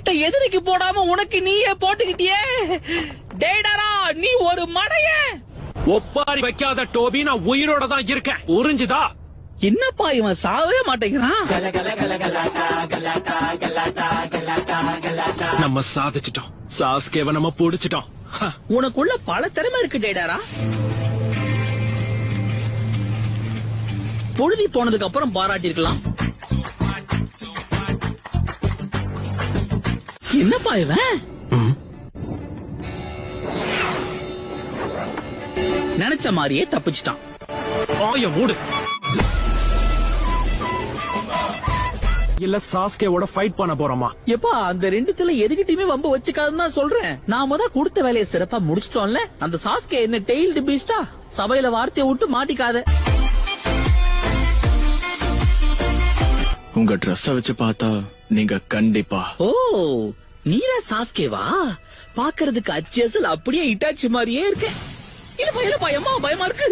ஷர்ட்டை எதிரிக்கு போடாம உனக்கு நீயே போட்டுக்கிட்டியே. டேடாரா, நீ ஒரு மடைய. ஒப்பாரி வைக்காத டோபி, நான் உயிரோட தான் இருக்கேன். உறிஞ்சுதா? என்னப்பா இவன் சாவே மாட்டேங்கிறான். நம்ம சாதிச்சிட்டோம். சாஸ்கேவ நம்ம புடிச்சிட்டோம். உனக்குள்ள பல திறமை இருக்கு டேடாரா. பொழுதி போனதுக்கு அப்புறம் பாராட்டிருக்கலாம். என்னப்பா இவன்? நினைச்ச மாதிரியே தப்பிச்சிட்டான். மூடு. இல்ல சாஸ்கேவோட ஃபைட் பண்ண போறோமா? எப்பா, அந்த ரெண்டுத்துல எதுகிட்டயுமே வம்பு வச்சுக்காதுன்னு தான் சொல்றேன். நாம தான் கொடுத்த வேலையை சிறப்பா முடிச்சிட்டோம்ல. அந்த சாஸ்கே என்ன டெய்ல்டு பீஸ்டா? சபையில வார்த்தையை விட்டு மாட்டிக்காத. உங்க ட்ரெஸ் வச்சு பார்த்தா நீங்க கண்டிப்பா. ஓ, நீரா சாஸ்கேவா? பாக்குறதுக்கு அச்சேசல் அப்படியே இட்டாச்சி மாதிரியே இருக்கு. இல்லப்பா இல்லப்பா, அம்மா பயமா இருக்கு.